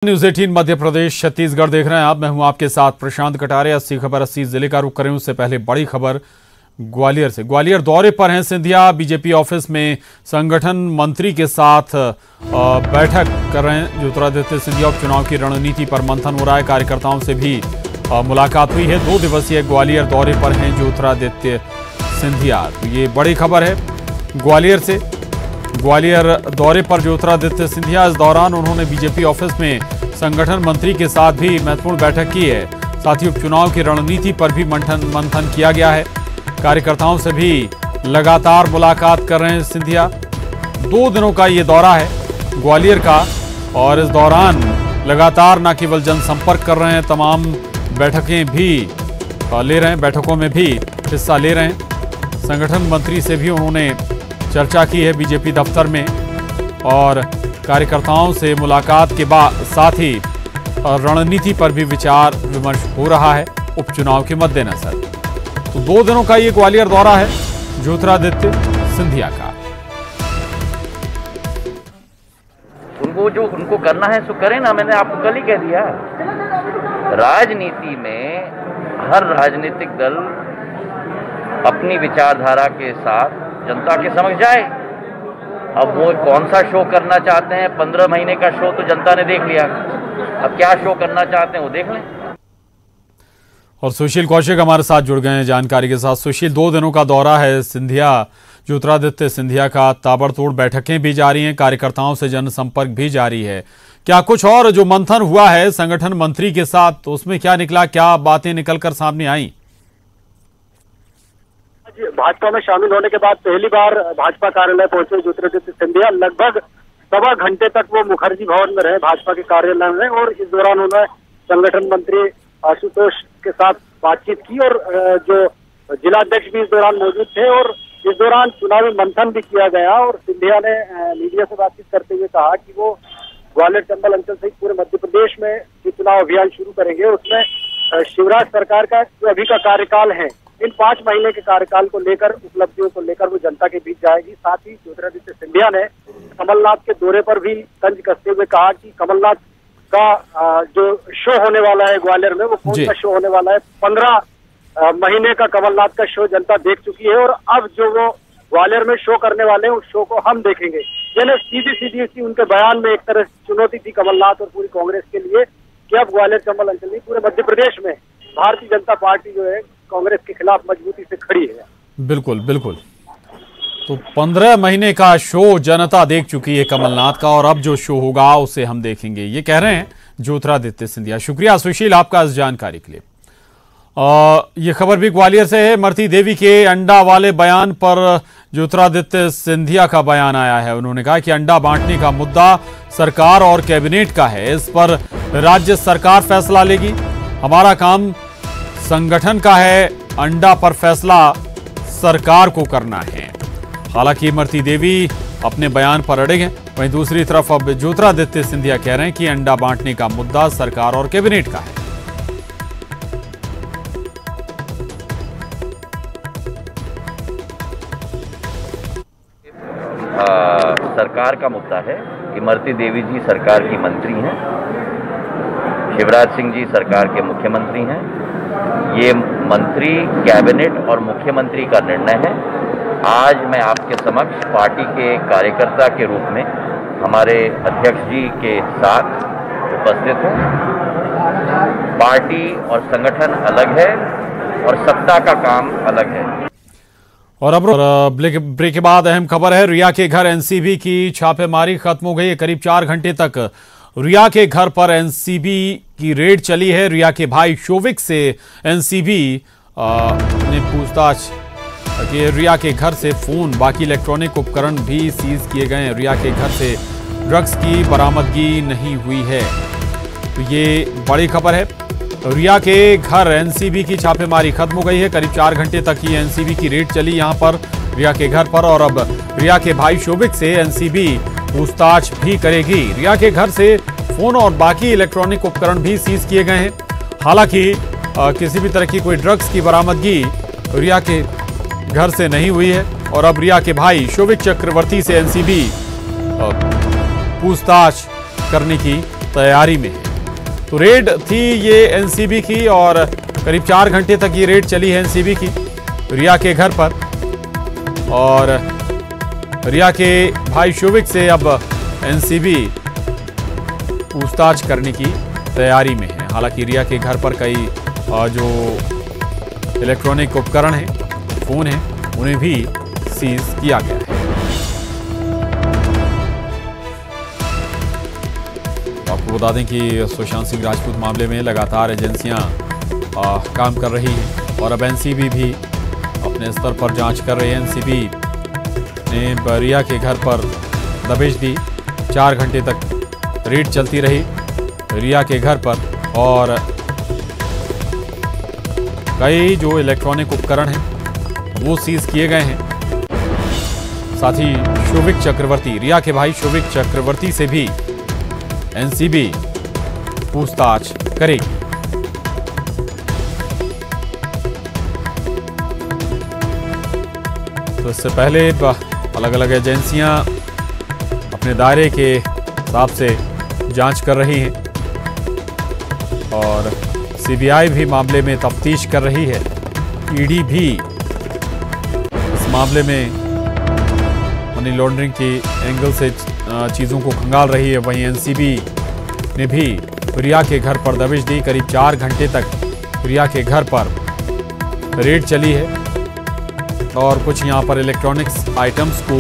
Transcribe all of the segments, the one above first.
News 18 Madhya Pradesh Chhattisgarh देख रहे हैं आप। मैं हूं आपके साथ प्रशांत कटारे। 80 खबर 80 जिले का रुख करें उससे पहले बड़ी खबर ग्वालियर से। ग्वालियर दौरे पर हैं सिंधिया। बीजेपी ऑफिस में संगठन मंत्री के साथ बैठक कर रहे हैं ज्योतिरादित्य सिंधिया। उपचुनाव की रणनीति पर मंथन हो रहा है। कार्यकर्ताओं से भी मुलाकात हुई है। 2 दिवसीय ग्वालियर दौरे पर हैं ज्योतिरादित्य सिंधिया। तो ये बड़ी खबर है ग्वालियर से। ग्वालियर दौरे पर ज्योतिरादित्य सिंधिया। इस दौरान उन्होंने बीजेपी ऑफिस में संगठन मंत्री के साथ भी महत्वपूर्ण बैठक की है। साथ ही उपचुनाव की रणनीति पर भी मंथन किया गया है। कार्यकर्ताओं से भी लगातार मुलाकात कर रहे हैं सिंधिया। 2 दिनों का ये दौरा है ग्वालियर का और इस दौरान लगातार न केवल जनसंपर्क कर रहे हैं, तमाम बैठकें भी ले रहे हैं, बैठकों में भी हिस्सा ले रहे हैं। संगठन मंत्री से भी उन्होंने चर्चा की है बीजेपी दफ्तर में और कार्यकर्ताओं से मुलाकात के बाद साथ ही रणनीति पर भी विचार विमर्श हो रहा है उपचुनाव के मद्देनजर। तो 2 दिनों का ये ग्वालियर दौरा है ज्योतिरादित्य सिंधिया का। उनको जो उनको करना है सो करें ना। मैंने आपको कल ही कह दिया, राजनीति में हर राजनीतिक दल अपनी विचारधारा के साथ जनता के समक्ष जाए। अब वो कौन सा शो करना चाहते हैं, 15 महीने का शो तो जनता ने देख लिया। अब क्या शो करना चाहते हैं वो देख लें। और सुशील कौशिक हमारे साथ जुड़ गए हैं जानकारी के साथ। सुशील, 2 दिनों का दौरा है सिंधिया ज्योतिरादित्य सिंधिया का। ताबड़तोड़ बैठकें भी जारी हैं, कार्यकर्ताओं से जनसंपर्क भी जारी है। क्या कुछ और जो मंथन हुआ है संगठन मंत्री के साथ, तो उसमें क्या निकला, क्या बातें निकलकर सामने आई? भाजपा में शामिल होने के बाद पहली बार भाजपा कार्यालय पहुंचे ज्योतिरादित्य सिंधिया। लगभग 1.25 घंटे तक वो मुखर्जी भवन में रहे भाजपा के कार्यालय में और इस दौरान उन्होंने संगठन मंत्री आशुतोष के साथ बातचीत की और जो जिलाध्यक्ष भी इस दौरान मौजूद थे और इस दौरान चुनावी मंथन भी किया गया। और सिंधिया ने मीडिया से बातचीत करते हुए कहा कि वो ग्वालियर चंबल अंचल सहित पूरे मध्य प्रदेश में जो चुनाव अभियान शुरू करेंगे उसमें शिवराज सरकार का जो अभी का कार्यकाल है, इन 5 महीने के कार्यकाल को लेकर, उपलब्धियों को लेकर वो जनता के बीच जाएगी। साथ ही ज्योतिरादित्य सिंधिया ने कमलनाथ के दौरे पर भी तंज कसते हुए कहा कि कमलनाथ का जो शो होने वाला है ग्वालियर में, वो कौन सा शो होने वाला है। 15 महीने का कमलनाथ का शो जनता देख चुकी है और अब जो वो ग्वालियर में शो करने वाले हैं उस शो को हम देखेंगे। यानी सीधी सी उनके बयान में एक तरह से चुनौती थी कमलनाथ और पूरी कांग्रेस के लिए कि अब ग्वालियर चंबल अंचल नहीं, पूरे मध्य प्रदेश में भारतीय जनता पार्टी जो है कांग्रेस के खिलाफ मजबूती से खड़ी है। बिल्कुल बिल्कुल। तो 15 महीने का शो जनता देख चुकी है कमलनाथ का और अब जो शो होगा उसे हम देखेंगे, ये कह रहे हैं ज्योतिरादित्य सिंधिया। शुक्रिया सुशील आपका इस जानकारी के लिए। ये खबर भी ग्वालियर से है। इमरती देवी के अंडा वाले बयान पर ज्योतिरादित्य सिंधिया का बयान आया है। उन्होंने कहा कि अंडा बांटने का मुद्दा सरकार और कैबिनेट का है, इस पर राज्य सरकार फैसला लेगी। हमारा काम संगठन का है, अंडा पर फैसला सरकार को करना है। हालांकि इमरती देवी अपने बयान पर अड़े हैं। वहीं दूसरी तरफ अब ज्योतिरादित्य सिंधिया कह रहे हैं कि अंडा बांटने का मुद्दा सरकार और कैबिनेट का है। सरकार का मुद्दा है। इमरती देवी जी सरकार की मंत्री हैं, शिवराज सिंह जी सरकार के मुख्यमंत्री हैं। ये मंत्री, कैबिनेट और मुख्यमंत्री का निर्णय है। आज मैं आपके समक्ष पार्टी के कार्यकर्ता के रूप में हमारे अध्यक्ष जी के साथ उपस्थित हूँ। पार्टी और संगठन अलग है और सत्ता का काम अलग है। और अब ब्रेक के बाद अहम खबर है। रिया के घर एनसीबी की छापेमारी खत्म हो गई है। करीब 4 घंटे तक रिया के घर पर एनसीबी की रेड चली है। रिया के भाई शोविक से एनसीबी ने पूछताछ की। रिया के घर से फोन, बाकी इलेक्ट्रॉनिक उपकरण भी सीज किए गए हैं। रिया के घर से ड्रग्स की बरामदगी नहीं हुई है। तो ये बड़ी खबर है। रिया के घर एनसीबी की छापेमारी खत्म हो गई है। करीब 4 घंटे तक ही एनसीबी की रेड चली यहां पर रिया के घर पर और अब रिया के भाई शोभिक से एनसीबी पूछताछ भी करेगी। रिया के घर से फोन और बाकी इलेक्ट्रॉनिक उपकरण भी सीज किए गए हैं। हालांकि किसी भी तरह की कोई ड्रग्स की बरामदगी रिया के घर से नहीं हुई है और अब रिया के भाई शोभिक चक्रवर्ती से एनसीबी पूछताछ करने की तैयारी में है। तो रेड थी ये एनसीबी की और करीब 4 घंटे तक ये रेड चली है एनसीबी की रिया के घर पर। और रिया के भाई शोविक से अब एनसीबी पूछताछ करने की तैयारी में है। हालांकि रिया के घर पर कई जो इलेक्ट्रॉनिक उपकरण हैं, फोन हैं, उन्हें भी सीज किया गया है। आपको बता दें कि सुशांत सिंह राजपूत मामले में लगातार एजेंसियां काम कर रही हैं और अब एनसीबी भी अपने स्तर पर जांच कर रही है। एनसीबी ने रिया के घर पर दबिश दी। 4 घंटे तक रेड चलती रही रिया के घर पर और कई जो इलेक्ट्रॉनिक उपकरण हैं वो सीज किए गए हैं। साथ ही शोविक चक्रवर्ती, रिया के भाई शोविक चक्रवर्ती से भी एनसीबी पूछताछ करेगी। तो इससे पहले अलग अलग एजेंसियां अपने दायरे के हिसाब से जांच कर रही हैं और सीबीआई भी मामले में तफ्तीश कर रही है। ईडी भी इस मामले में मनी लॉन्ड्रिंग की एंगल से चीज़ों को खंगाल रही है। वहीं एनसीबी ने भी रिया के घर पर दबिश दी। करीब 4 घंटे तक रिया के घर पर रेड चली है और कुछ यहां पर इलेक्ट्रॉनिक्स आइटम्स को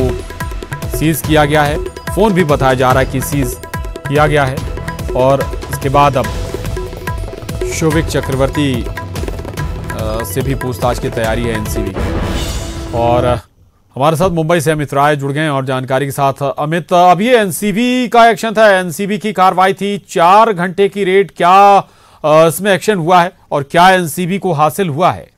सीज किया गया है। फोन भी बताया जा रहा है कि सीज किया गया है और इसके बाद अब शोविक चक्रवर्ती से भी पूछताछ की तैयारी है एनसीबी की। और हमारे साथ मुंबई से अमित राय जुड़ गए और जानकारी के साथ। अमित, अब ये एनसीबी का एक्शन था, एनसीबी की कार्रवाई थी, 4 घंटे की रेड, क्या इसमें एक्शन हुआ है और क्या एनसीबी को हासिल हुआ है?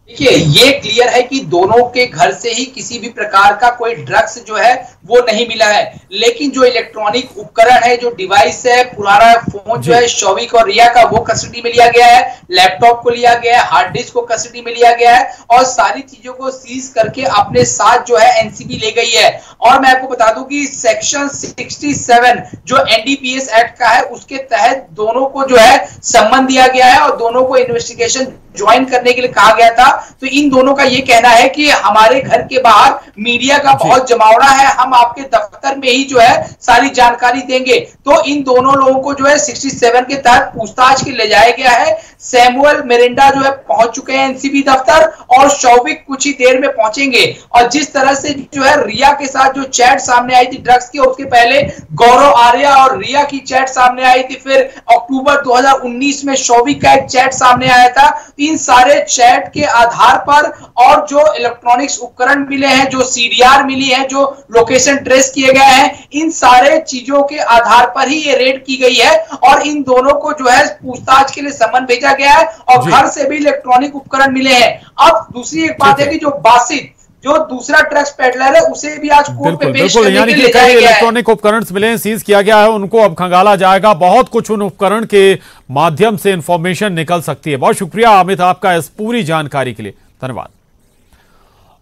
देखिए, ये क्लियर है कि दोनों के घर से ही किसी भी प्रकार का कोई ड्रग्स जो है वो नहीं मिला है, लेकिन जो इलेक्ट्रॉनिक उपकरण है, जो डिवाइस है, पुराना फोन जो है शोविक और रिया का, वो कस्टडी में लिया गया है, लैपटॉप को लिया गया है, हार्ड डिस्क को कस्टडी में लिया गया है और सारी चीजों को सीज करके अपने साथ जो है एनसीबी ले गई है। और मैं आपको बता दूं कि सेक्शन 67 जो एनडीपीएस एक्ट का है, उसके तहत दोनों को जो है सम्मन दिया गया है और दोनों को इन्वेस्टिगेशन ज्वाइन करने के लिए कहा गया था। तो इन दोनों का ये कहना है कि हमारे घर के बाहर मीडिया का बहुत जमावड़ा है, हम आपके दफ्तर में ही जो है सारी जानकारी देंगे। तो इन दोनों लोगों को जो है 67 के तहत पूछताछ के ले जाया गया है। सैमुअल मिरिंडा जो है पहुंच चुके हैं एनसीबी दफ्तर और शोविक कुछ ही देर में पहुंचेंगे। और जिस तरह से जो है रिया के साथ जो चैट सामने आई थी ड्रग्स की, और उसके पहले गौरव आर्या और रिया की चैट सामने आई थी, फिर अक्टूबर 2019 में शोविक का एक चैट सामने आया था। इन सारे चैट के आधार पर और जो इलेक्ट्रॉनिक्स उपकरण मिले हैं, जो सीडीआर मिली है, जो लोकेशन ट्रेस किए गए हैं, इन सारे चीजों के आधार पर ही ये रेड की गई है और इन दोनों को जो है पूछताछ के लिए सम्मन भेजा गया है और घर से भी इलेक्ट्रॉनिक उपकरण मिले हैं। अब दूसरी एक बात है कि जो बासित, जो दूसरा ड्रग्स पेडलर है, उसे भी आज कोर्ट में पेश करने के लिए ले जाया गया है। इलेक्ट्रॉनिक उपकरण मिले, सीज किया गया है, उनको अब खंगाला जाएगा। बहुत कुछ उन उपकरण के माध्यम से इंफॉर्मेशन निकल सकती है। बहुत शुक्रिया अमित आपका इस पूरी जानकारी के लिए, धन्यवाद।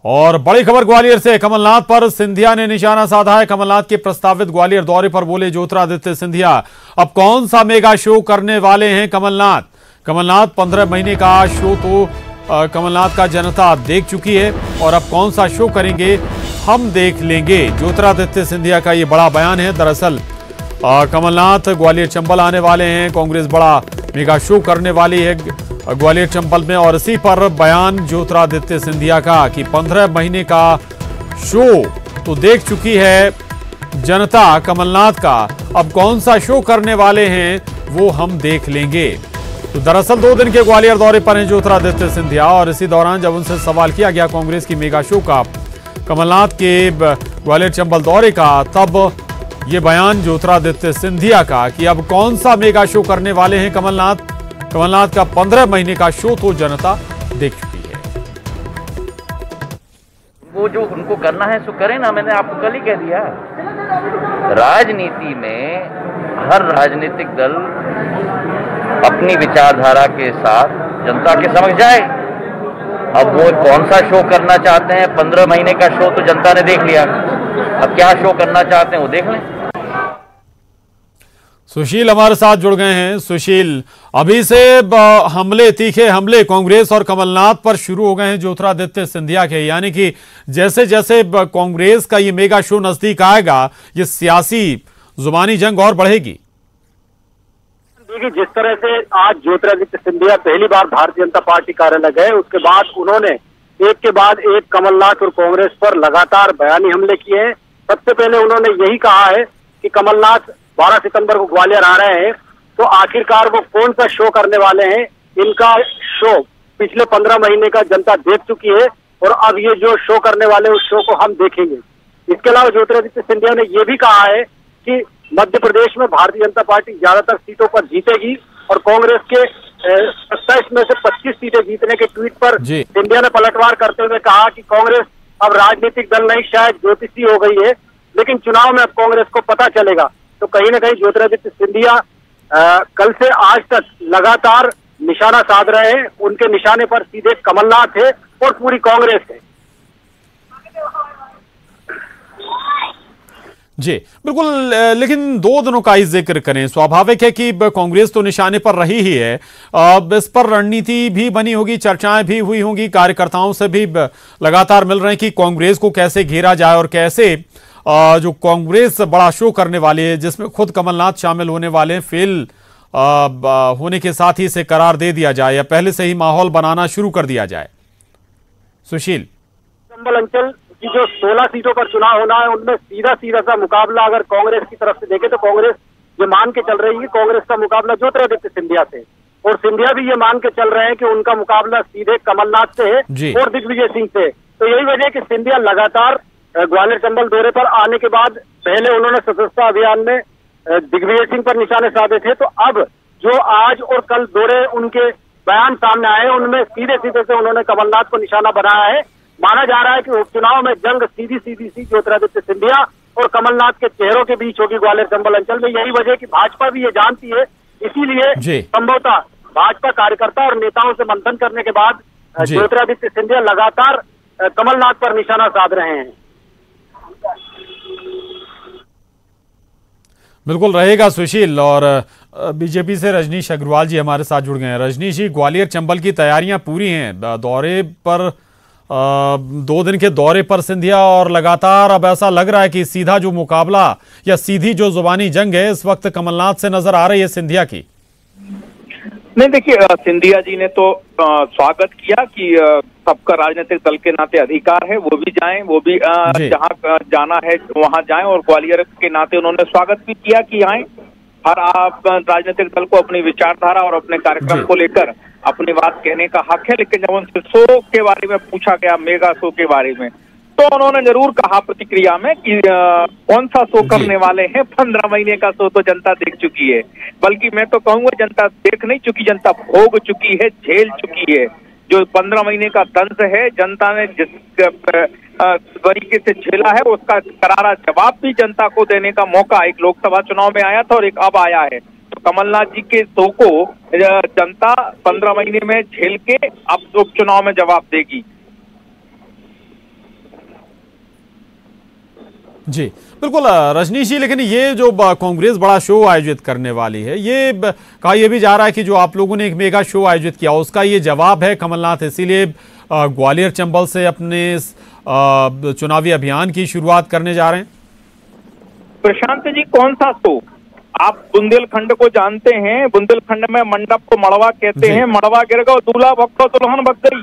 और बड़ी खबर ग्वालियर से, कमलनाथ पर सिंधिया ने निशाना साधा है। कमलनाथ के प्रस्तावित ग्वालियर दौरे पर बोले ज्योतिरादित्य सिंधिया, अब कौन सा मेगा शो करने वाले हैं कमलनाथ? कमलनाथ 15 महीने का शो तो कमलनाथ का जनता देख चुकी है और अब कौन सा शो करेंगे हम देख लेंगे। ज्योतिरादित्य सिंधिया का ये बड़ा बयान है। दरअसल कमलनाथ ग्वालियर चंबल आने वाले हैं, कांग्रेस बड़ा मेगा शो करने वाली है ग्वालियर चंबल में और इसी पर बयान ज्योतिरादित्य सिंधिया का कि 15 महीने का शो तो देख चुकी है जनता कमलनाथ का, अब कौन सा शो करने वाले हैं वो हम देख लेंगे। तो दरअसल 2 दिन के ग्वालियर दौरे पर हैं ज्योतिरादित्य सिंधिया और इसी दौरान जब उनसे सवाल किया गया कांग्रेस की मेगा शो का, कमलनाथ के ग्वालियर चंबल दौरे का, तब ये बयान ज्योतिरादित्य सिंधिया का कि अब कौन सा मेगा शो करने वाले हैं कमलनाथ का 15 महीने का शो तो जनता देख चुकी है। वो जो उनको करना है सो करें ना, मैंने आपको कल ही कह दिया। राजनीति में हर राजनीतिक दल अपनी विचारधारा के साथ जनता के समक्ष जाए। अब वो कौन सा शो करना चाहते हैं, 15 महीने का शो तो जनता ने देख लिया, अब क्या शो करना चाहते हैं वो देख लें। सुशील हमारे साथ जुड़ गए हैं। सुशील, अभी से तीखे हमले कांग्रेस और कमलनाथ पर शुरू हो गए हैं ज्योतिरादित्य सिंधिया के, यानी कि जैसे जैसे कांग्रेस का ये मेगा शो नजदीक आएगा, ये सियासी जुबानी जंग और बढ़ेगी। देखिए, जिस तरह से आज ज्योतिरादित्य सिंधिया पहली बार भारतीय जनता पार्टी कार्यालय गए, उसके बाद उन्होंने एक के बाद एक कमलनाथ और कांग्रेस पर लगातार बयानी हमले किए हैं। सबसे पहले उन्होंने यही कहा है कि कमलनाथ 12 सितंबर को ग्वालियर आ रहे हैं, तो आखिरकार वो कौन सा शो करने वाले हैं। इनका शो पिछले 15 महीने का जनता देख चुकी है और अब ये जो शो करने वाले उस शो को हम देखेंगे। इसके अलावा ज्योतिरादित्य सिंधिया ने यह भी कहा है कि मध्य प्रदेश में भारतीय जनता पार्टी ज्यादातर सीटों पर जीतेगी और कांग्रेस के 27 में से 25 सीटें जीतने के ट्वीट पर सिंधिया ने पलटवार करते हुए कहा कि कांग्रेस अब राजनीतिक दल नहीं, शायद ज्योतिषी हो गई है, लेकिन चुनाव में अब कांग्रेस को पता चलेगा। तो कहीं ना कहीं ज्योतिरादित्य सिंधिया कल से आज तक लगातार निशाना साध रहे हैं। उनके निशाने पर सीधे कमलनाथ है और पूरी कांग्रेस है। जी बिल्कुल, लेकिन 2 दिनों का ही जिक्र करें। स्वाभाविक है कि कांग्रेस तो निशाने पर रही ही है, अब इस पर रणनीति भी बनी होगी, चर्चाएं भी हुई होंगी, कार्यकर्ताओं से भी लगातार मिल रहे हैं कि कांग्रेस को कैसे घेरा जाए और कैसे जो कांग्रेस बड़ा शो करने वाली है, जिसमें खुद कमलनाथ शामिल होने वाले हैं, फेल होने के साथ ही इसे करार दे दिया जाए या पहले से ही माहौल बनाना शुरू कर दिया जाए। सुशील, चंबल अंचल की जो 16 सीटों पर चुनाव होना है, उनमें सीधा सा मुकाबला अगर कांग्रेस की तरफ से देखे तो कांग्रेस ये मान के चल रही है कांग्रेस का मुकाबला ज्योतिरादित्य सिंधिया से, और सिंधिया भी ये मान के चल रहे हैं कि उनका मुकाबला सीधे कमलनाथ से है और दिग्विजय सिंह से। तो यही वजह है कि सिंधिया लगातार ग्वालियर चंबल दौरे पर आने के बाद पहले उन्होंने सदस्यता अभियान में दिग्विजय सिंह पर निशाने साधे थे, तो अब जो आज और कल दौरे उनके बयान सामने आए, उनमें सीधे से उन्होंने कमलनाथ को निशाना बनाया है। माना जा रहा है कि उपचुनाव में जंग सीधी सी ज्योतिरादित्य सिंधिया और कमलनाथ के चेहरों के बीच होगी ग्वालियर चंबल अंचल में। यही वजह कि भाजपा भी ये जानती है, इसीलिए संभवतः भाजपा कार्यकर्ता और नेताओं से मंथन करने के बाद ज्योतिरादित्य सिंधिया लगातार कमलनाथ पर निशाना साध रहे हैं। बिल्कुल रहेगा सुशील। और बीजेपी से रजनीश अग्रवाल जी हमारे साथ जुड़ गए हैं। रजनीश जी, ग्वालियर चंबल की तैयारियां पूरी हैं, दौरे पर 2 दिन के दौरे पर सिंधिया, और लगातार अब ऐसा लग रहा है कि सीधा जो मुकाबला या सीधी जो जुबानी जंग है इस वक्त कमलनाथ से नजर आ रही है सिंधिया की। नहीं, देखिए, सिंधिया जी ने तो स्वागत किया कि सबका राजनीतिक दल के नाते अधिकार है, वो भी जाएं, वो भी जहां जाना है वहां जाएं, और ग्वालियर के नाते उन्होंने स्वागत भी किया कि आए। हर राजनीतिक दल को अपनी विचारधारा और अपने कार्यक्रम को लेकर अपनी बात कहने का हक है, लेकिन जब उनसे शो के बारे में पूछा गया, मेगा शो के बारे में, तो उन्होंने जरूर कहा प्रतिक्रिया में कि कौन सा शो करने वाले हैं। 15 महीने का शो तो जनता देख चुकी है, बल्कि मैं तो कहूंगा जनता देख नहीं चुकी, जनता भोग चुकी है, झेल चुकी है। जो 15 महीने का दंश है, जनता ने जिस तरीके से झेला है उसका करारा जवाब भी जनता को देने का मौका एक लोकसभा चुनाव में आया था और एक अब आया है। तो कमलनाथ जी के शो को जनता 15 महीने में झेल के अब उपचुनाव में जवाब देगी। जी बिल्कुल रजनीश जी, लेकिन ये जो कांग्रेस बड़ा शो आयोजित करने वाली है, ये कहा यह भी जा रहा है कि जो आप लोगों ने एक मेगा शो आयोजित किया उसका ये जवाब है कमलनाथ, इसीलिए ग्वालियर चंबल से अपने चुनावी अभियान की शुरुआत करने जा रहे हैं। प्रशांत जी, कौन सा शो? आप बुंदेलखंड को जानते हैं, बुंदेलखंड में मंडप को मड़वा कहते हैं, मड़वा गिर गया, दूल्हा भक्तो दुल्हन भग गई,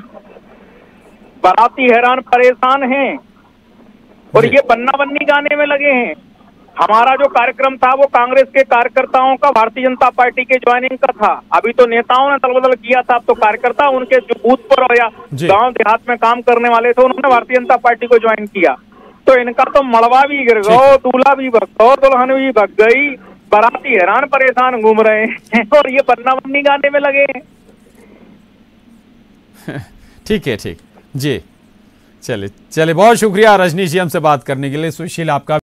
बाराती हैरान परेशान हैं और ये बन्ना बन्नी गाने में लगे हैं। हमारा जो कार्यक्रम था वो कांग्रेस के कार्यकर्ताओं का भारतीय जनता पार्टी के ज्वाइनिंग का था। अभी तो नेताओं ने दल बदल किया था, अब तो कार्यकर्ता उनके जो बूथ पर या गांव देहात में काम करने वाले थे उन्होंने भारतीय जनता पार्टी को ज्वाइन किया। तो इनका तो मड़वा भी गिर गया, दूल्हा भी भग गया, दुल्हन भी भग गई, बाराती हैरान परेशान घूम रहे हैं और ये बन्ना बन्नी गाने में लगे हैं। ठीक है, ठीक जी, चलिए बहुत शुक्रिया रजनीश जी हमसे बात करने के लिए। सुशील, आपका